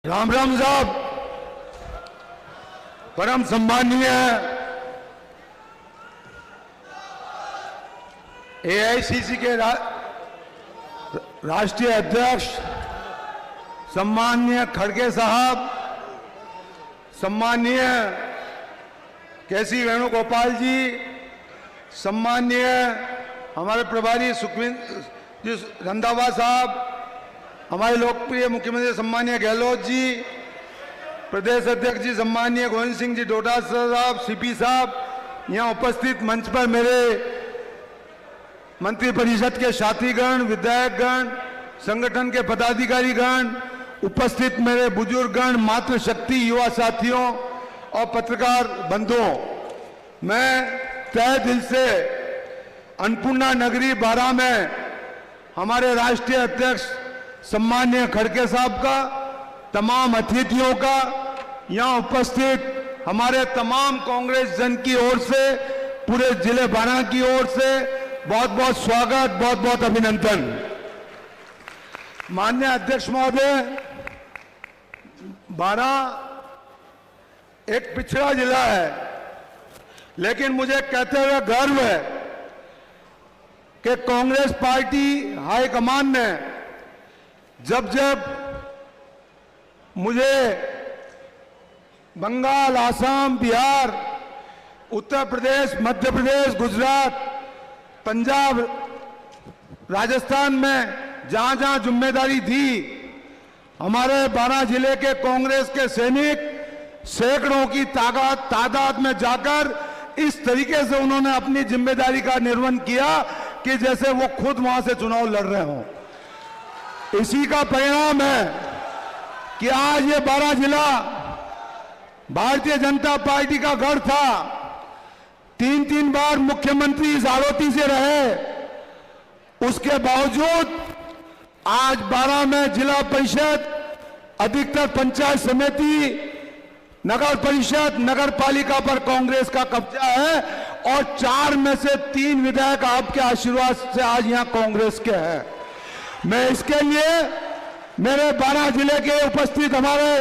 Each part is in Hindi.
राम राम साहब, परम सम्मानीय एआईसीसी के राष्ट्रीय अध्यक्ष सम्मानीय खड़गे साहब, सम्मानीय केसी वेणुगोपाल जी, सम्मानीय हमारे प्रभारी सुखविंदर जी रंधावा साहब, हमारे लोकप्रिय मुख्यमंत्री सम्मानीय गहलोत जी, प्रदेश अध्यक्ष जी सम्मानीय गोविंद सिंह जी डोटासरा साहब, सीपी साहब, यहाँ उपस्थित मंच पर मेरे मंत्रिपरिषद के साथीगण, विधायकगण, संगठन के पदाधिकारीगण, उपस्थित मेरे बुजुर्गगण, मातृशक्ति युवा साथियों और पत्रकार बंधुओं, मैं तहे दिल से अन्नपूर्णा नगरी बारा में हमारे राष्ट्रीय अध्यक्ष सम्मानीय खड़गे साहब का, तमाम अतिथियों का, यहाँ उपस्थित हमारे तमाम कांग्रेस जन की ओर से, पूरे जिले बारा की ओर से बहुत बहुत स्वागत, बहुत बहुत अभिनंदन। माननीय अध्यक्ष महोदय, बारा एक पिछड़ा जिला है, लेकिन मुझे कहते हुए गर्व है कि कांग्रेस पार्टी हाईकमान ने जब जब मुझे बंगाल, आसाम, बिहार, उत्तर प्रदेश, मध्य प्रदेश, गुजरात, पंजाब, राजस्थान में जहां जहां जिम्मेदारी दी, हमारे बारा जिले के कांग्रेस के सैनिक सैकड़ों की तादाद में जाकर इस तरीके से उन्होंने अपनी जिम्मेदारी का निर्वहन किया कि जैसे वो खुद वहां से चुनाव लड़ रहे हों। इसी का परिणाम है कि आज ये बारा जिला भारतीय जनता पार्टी का गढ़ था। तीन बार मुख्यमंत्री इस आड़ोती से रहे, उसके बावजूद आज बारा में जिला परिषद, अधिकतर पंचायत समिति, नगर परिषद, नगर पालिका पर कांग्रेस का कब्जा है और 4 में से 3 विधायक आपके आशीर्वाद से आज यहां कांग्रेस के हैं। मैं इसके लिए मेरे बारा जिले के उपस्थित हमारे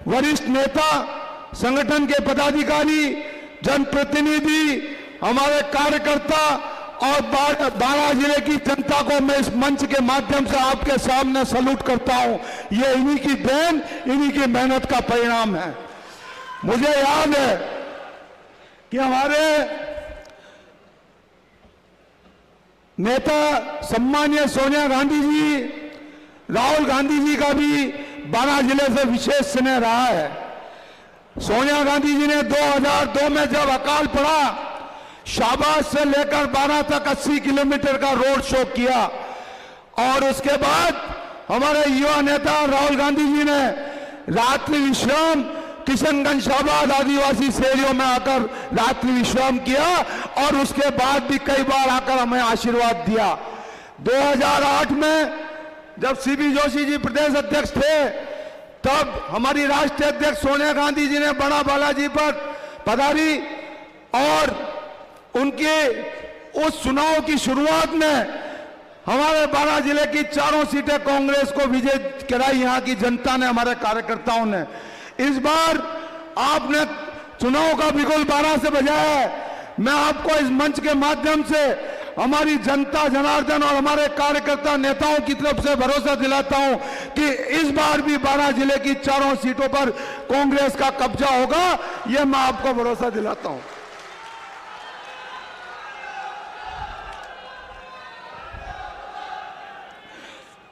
वरिष्ठ नेता, संगठन के पदाधिकारी, जनप्रतिनिधि, हमारे कार्यकर्ता और बारा जिले की जनता को मैं इस मंच के माध्यम से आपके सामने सैल्यूट करता हूं। ये इन्हीं की देन, इन्हीं की मेहनत का परिणाम है। मुझे याद है कि हमारे नेता सम्मानीय सोनिया गांधी जी, राहुल गांधी जी का भी बारा जिले से विशेष स्नेह रहा है। सोनिया गांधी जी ने 2002 में जब अकाल पड़ा, शाहबाद से लेकर बारा तक 80 किलोमीटर का रोड शो किया और उसके बाद हमारे युवा नेता राहुल गांधी जी ने रात्रि विश्राम किशनगंज, शाहबाद आदिवासी शहरों में आकर रात्रि विश्राम किया और उसके बाद भी कई बार आकर हमें आशीर्वाद दिया। 2008 में जब सीपी जोशी जी प्रदेश अध्यक्ष थे, तब हमारी राष्ट्रीय अध्यक्ष सोनिया गांधी जी ने बड़ा बालाजी पर पधारी और उनके उस चुनाव की शुरुआत में हमारे बारा जिले की 4 सीटें कांग्रेस को विजय कराई, यहाँ की जनता ने, हमारे कार्यकर्ताओं ने। इस बार आपने चुनाव का बिगुल बारा से बजाया है। मैं आपको इस मंच के माध्यम से हमारी जनता जनार्दन और हमारे कार्यकर्ता नेताओं की तरफ से भरोसा दिलाता हूं कि इस बार भी बारा जिले की 4 सीटों पर कांग्रेस का कब्जा होगा। यह मैं आपको भरोसा दिलाता हूं।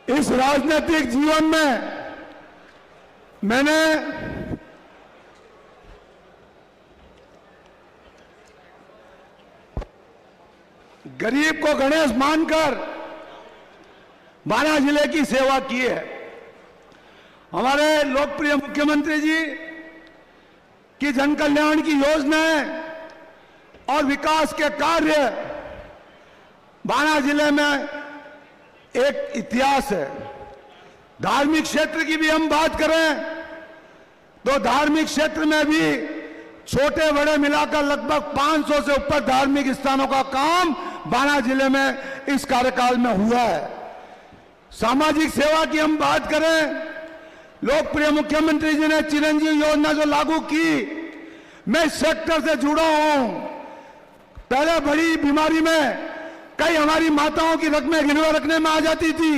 इस राजनीतिक जीवन में मैंने गरीब को गणेश मानकर बारा जिले की सेवा की है। हमारे लोकप्रिय मुख्यमंत्री जी की जन कल्याण की योजनाएं और विकास के कार्य बारा जिले में एक इतिहास है। धार्मिक क्षेत्र की भी हम बात करें तो धार्मिक क्षेत्र में भी छोटे बड़े मिलाकर लगभग 500 से ऊपर धार्मिक स्थानों का काम बारा जिले में इस कार्यकाल में हुआ है। सामाजिक सेवा की हम बात करें लोकप्रिय मुख्यमंत्री जी ने चिरंजीवी योजना जो लागू की, मैं इस सेक्टर से जुड़ा हूं। पहले बड़ी बीमारी में कई हमारी माताओं की रकमें गिरवे रखने में आ जाती थी,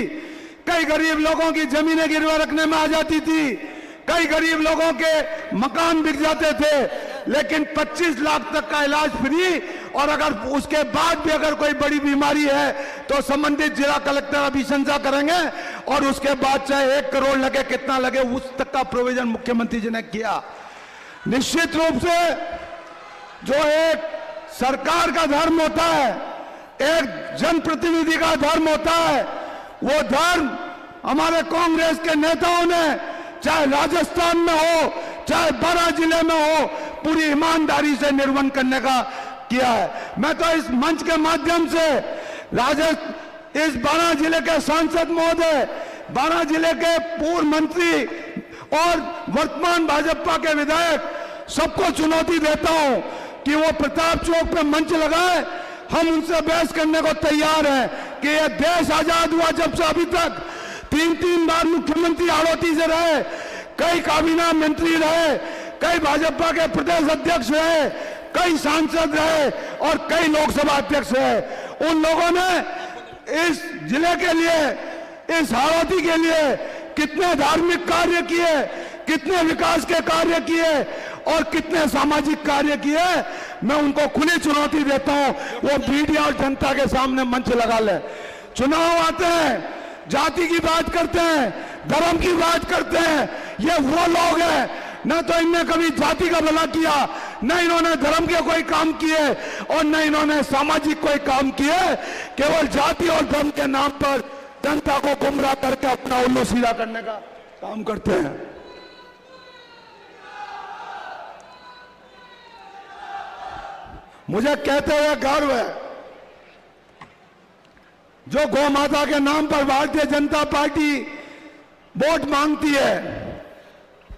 कई गरीब लोगों की जमीनें गिरवे रखने में आ जाती थी, कई गरीब लोगों के मकान बिक जाते थे, लेकिन 25 लाख तक का इलाज फ्री, और अगर उसके बाद भी अगर कोई बड़ी बीमारी है तो संबंधित जिला कलेक्टर अभिशंसा करेंगे, और उसके बाद चाहे 1 करोड़ लगे कितना लगे उस तक का प्रोविजन मुख्यमंत्री जी ने किया। निश्चित रूप से जो एक सरकार का धर्म होता है, एक जनप्रतिनिधि का धर्म होता है, वो धर्म हमारे कांग्रेस के नेताओं ने चाहे राजस्थान में हो चाहे 12 जिले में हो पूरी ईमानदारी से निर्वहन करने का किया है। मैं तो इस मंच के माध्यम से इस 12 जिले के सांसद महोदय, 12 जिले के पूर्व मंत्री और वर्तमान भाजपा के विधायक सबको चुनौती देता हूं कि वो प्रताप चौक पे मंच लगाए। हम उनसे बहस करने को तैयार हैं कि यह देश आजाद हुआ जब से अभी तक 3-3 बार मुख्यमंत्री आड़ोती से रहे, कई काबीना मंत्री रहे, कई भाजपा के प्रदेश अध्यक्ष रहे, कई सांसद रहे और कई लोकसभा अध्यक्ष रहे। उन लोगों ने इस जिले के लिए, इस हाड़ौती के लिए कितने धार्मिक कार्य किए, कितने विकास के कार्य किए और कितने सामाजिक कार्य किए। मैं उनको खुली चुनौती देता हूं, वो मीडिया और जनता के सामने मंच लगा ले। चुनाव आते हैं, जाति की बात करते हैं, धर्म की बात करते हैं, ये वो लोग हैं न तो इनने कभी जाति का भला किया, न इन्होंने धर्म के कोई काम किए और न इन्होंने सामाजिक कोई काम किए। केवल जाति और धर्म के नाम पर जनता को गुमराह करके अपना उल्लू सीधा करने का काम करते हैं। मुझे कहते हुए गर्व है, जो गौ माता के नाम पर भारतीय जनता पार्टी वोट मांगती है,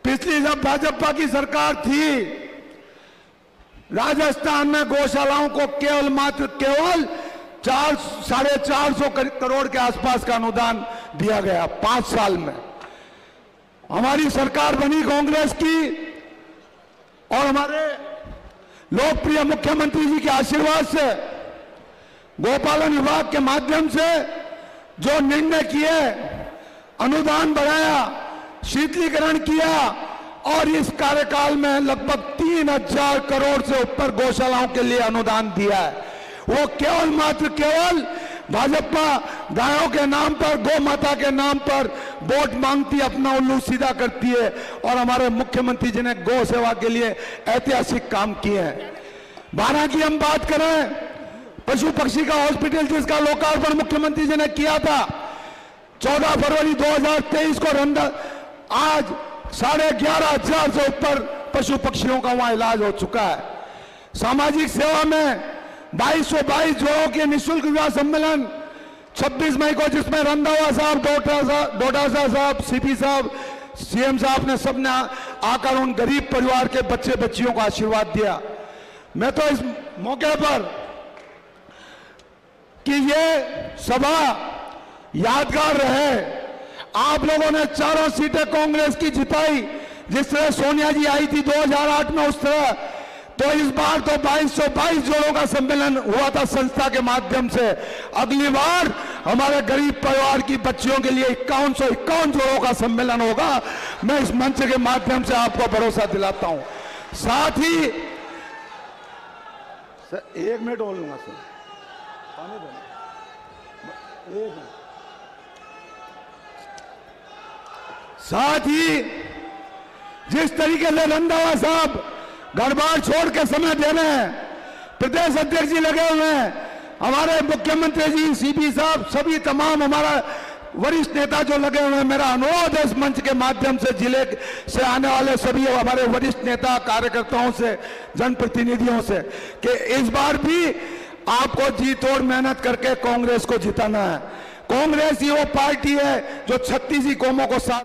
पिछली जब भाजपा की सरकार थी, राजस्थान में गौशालाओं को केवल 400-450 करोड़ के आसपास का अनुदान दिया गया 5 साल में। हमारी सरकार बनी कांग्रेस की और हमारे लोकप्रिय मुख्यमंत्री जी के आशीर्वाद से गौपालन विभाग के माध्यम से जो निर्णय किए, अनुदान बढ़ाया, शीतलीकरण किया और इस कार्यकाल में लगभग 3000 करोड़ से ऊपर गौशालाओं के लिए अनुदान दिया है। वो केवल भाजपा गायों के नाम पर, गौ माता के नाम पर वोट मांगती, अपना उल्लू सीधा करती है। और हमारे मुख्यमंत्री जी ने गौ सेवा के लिए ऐतिहासिक काम किए हैं। 12 की हम बात करें, पशु पक्षी का हॉस्पिटल जिसका लोकार्पण मुख्यमंत्री जी ने किया था 14 फरवरी 2023 को, आज 11,500 से ऊपर पशु पक्षियों का वहां इलाज हो चुका है। सामाजिक सेवा में 2222 जोड़ों के निःशुल्क विवाह सम्मेलन 26 मई को, जिसमें रंधावा साहब, डोटासरा साहब, सीपी साहब, सीएम साहब ने सबने आकर उन गरीब परिवार के बच्चे बच्चियों को आशीर्वाद दिया। मैं तो इस मौके पर कि ये सभा यादगार रहे, आप लोगों ने 4 सीटें कांग्रेस की जिताई, जिस तरह सोनिया जी आई थी 2008 में उस तरह, तो इस बार तो 2222 जोड़ों का सम्मेलन हुआ था संस्था के माध्यम से। अगली बार हमारे गरीब परिवार की बच्चियों के लिए 5151 जोड़ों का सम्मेलन होगा। मैं इस मंच के माध्यम से आपको भरोसा दिलाता हूं। साथ ही सर 1 मिनट और लूंगा सर, पानी देना 1 मिनट। साथ ही जिस तरीके से रंधावा साहब घर बार छोड़ के समय दे रहे हैं, प्रदेश अध्यक्ष जी लगे हुए हैं, हमारे मुख्यमंत्री जी, सीपी साहब, सभी तमाम हमारा वरिष्ठ नेता जो लगे हुए हैं, मेरा अनुरोध है इस मंच के माध्यम से जिले से आने वाले सभी हमारे वरिष्ठ नेता, कार्यकर्ताओं से, जनप्रतिनिधियों से कि इस बार भी आपको जी तोड़ मेहनत करके कांग्रेस को जिताना है। कांग्रेस ही वो पार्टी है जो 36 कौमों को साथ